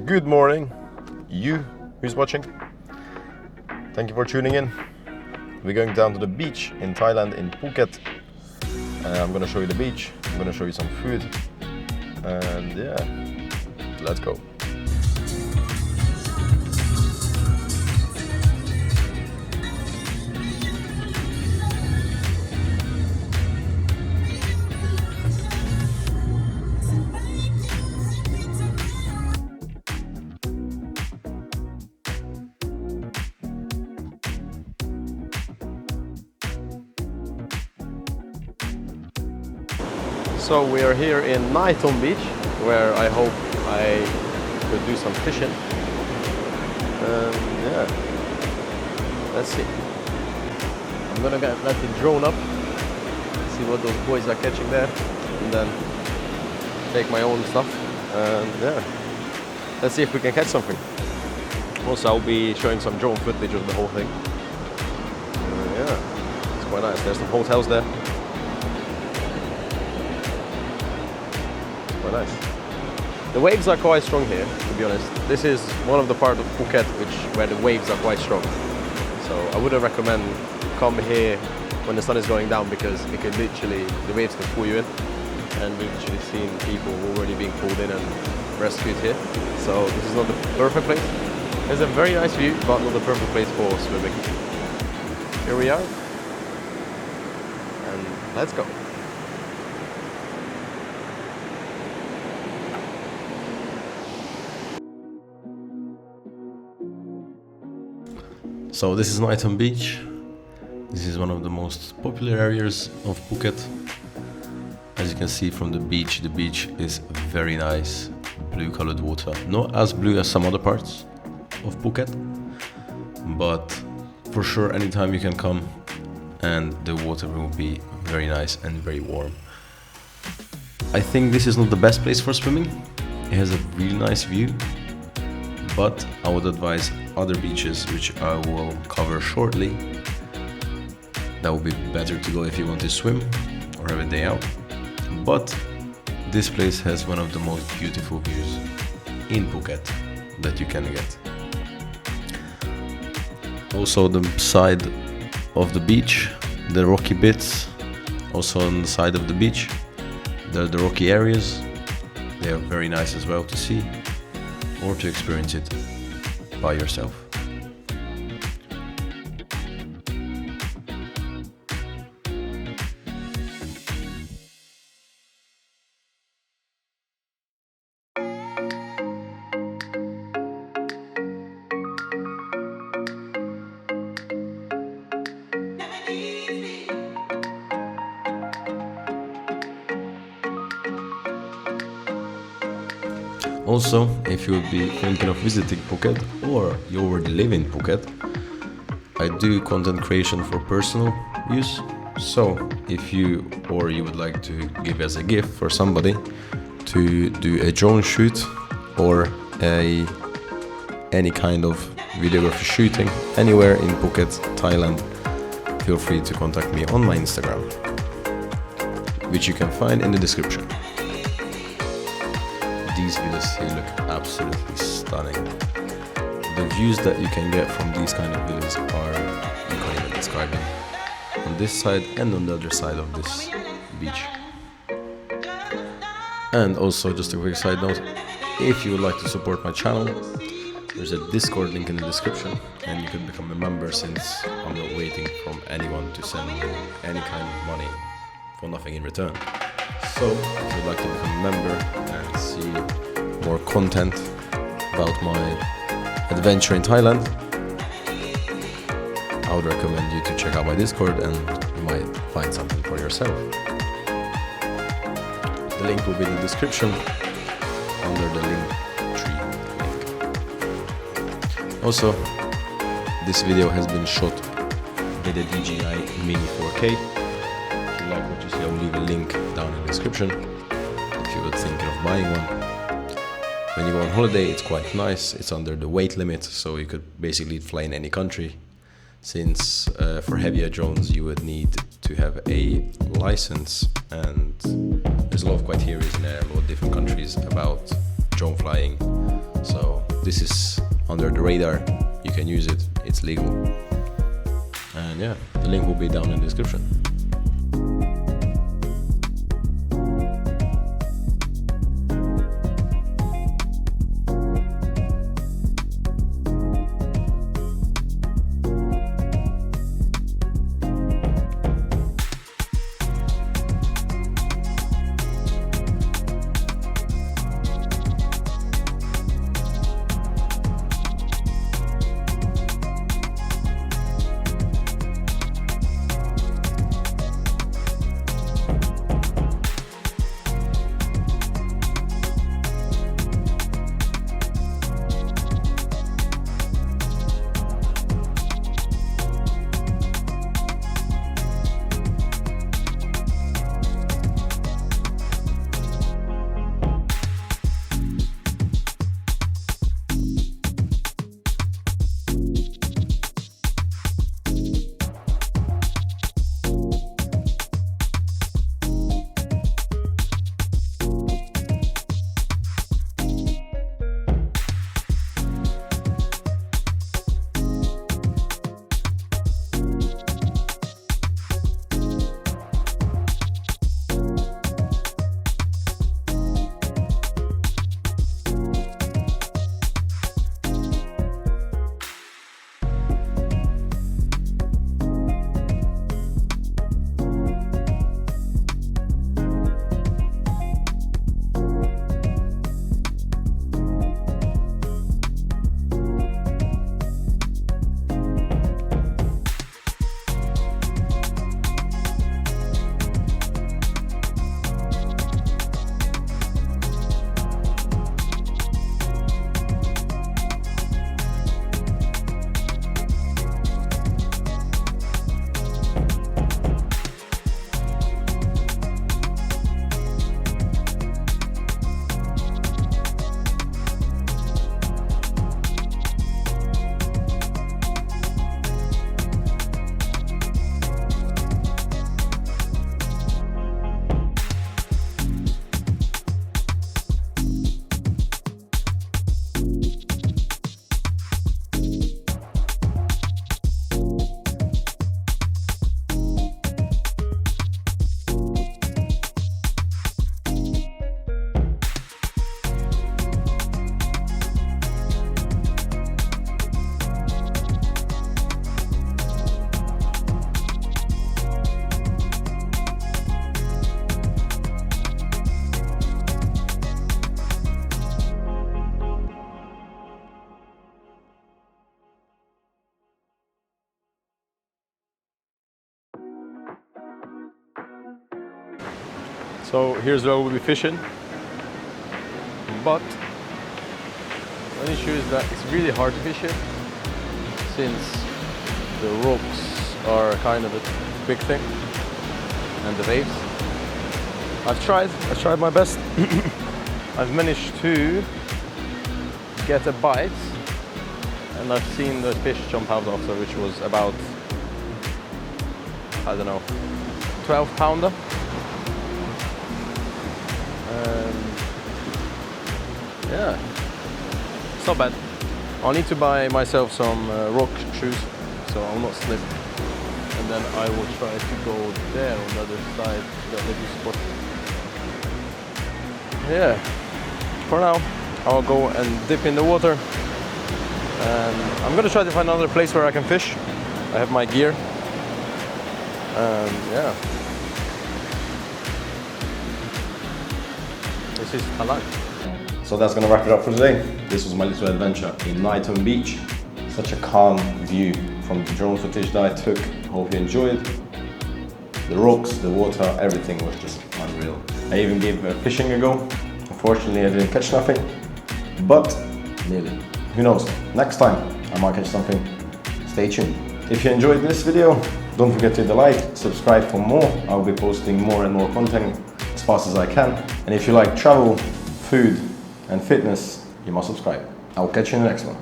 Good morning, you who's watching. Thank you for tuning in. We're going down to the beach in Thailand, in Phuket. I'm gonna show you the beach, I'm gonna show you some food, and yeah, let's go. So we are here in Nighton beach, where I hope I could do some fishing. Yeah, let's see. I'm gonna let the drone up, see what those boys are catching there, and then take my own stuff. And yeah, let's see if we can catch something. Also, I'll be showing some drone footage of the whole thing. Yeah, it's quite nice. There's some hotels there. Quite nice. The waves are quite strong here, to be honest. This is one of the parts of Phuket where the waves are quite strong. So I wouldn't recommend come here when the sun is going down, because it can literally, the waves can pull you in. And we've actually seen people already being pulled in and rescued here. So this is not the perfect place. It's a very nice view, but not the perfect place for swimming. Here we are. And let's go. So this is Nighton Beach. This is one of the most popular areas of Phuket. As you can see from the beach is very nice, blue colored water. Not as blue as some other parts of Phuket, but for sure anytime you can come and the water will be very nice and very warm. I think this is not the best place for swimming. It has a really nice view, but I would advise other beaches, which I will cover shortly. That would be better to go if you want to swim or have a day out. But this place has one of the most beautiful views in Phuket that you can get. Also the side of the beach, the rocky bits, also on the side of the beach, there are the rocky areas. They are very nice as well to see or to experience it by yourself. Also, if you would be thinking of visiting Phuket or you already live in Phuket, I do content creation for personal use. So if you would like to give as a gift for somebody to do a drone shoot or any kind of videography shooting anywhere in Phuket, Thailand, feel free to contact me on my Instagram, which you can find in the description. These videos here look absolutely stunning. The views that you can get from these kind of videos are, you can't even describe them. On this side and on the other side of this beach. And also, just a quick side note, if you would like to support my channel, there's a Discord link in the description and you can become a member, since I'm not waiting from anyone to send me any kind of money for nothing in return. So, if you'd like to become a member and see more content about my adventure in Thailand, I would recommend you to check out my Discord and you might find something for yourself. The link will be in the description under the Linktree link. Also, this video has been shot with a DJI Mini 4K. If you like what you see, I'll leave a link down in the description if you were thinking of buying one. When you go on holiday, it's quite nice. It's under the weight limit, so you could basically fly in any country. Since for heavier drones you would need to have a license, and there's a lot of criteria in a lot of different countries about drone flying. So this is under the radar. You can use it, it's legal. And yeah, the link will be down in the description. So here's where we'll be fishing, but one issue is that it's really hard to fish here since the rocks are kind of a big thing and the waves. I've tried my best. I've managed to get a bite and I've seen the fish jump out after, which was about, I don't know, 12-pounder. Yeah, it's not bad. I'll need to buy myself some rock shoes so I'll not slip, and then I will try to go there on the other side to that little spot. Yeah, for now I'll go and dip in the water, and I'm gonna try to find another place where I can fish. I have my gear, and yeah, this is Talang. So that's gonna wrap it up for today. This was my little adventure in Nighton Beach. Such a calm view from the drone footage that I took. Hope you enjoyed. The rocks, the water, everything was just unreal. I even gave fishing a go. Unfortunately, I didn't catch nothing, but nearly. Who knows? Next time I might catch something. Stay tuned. If you enjoyed this video, don't forget to hit the like, subscribe for more. I'll be posting more and more content as fast as I can. And if you like travel, food, and fitness, you must subscribe. I'll catch you in the next one.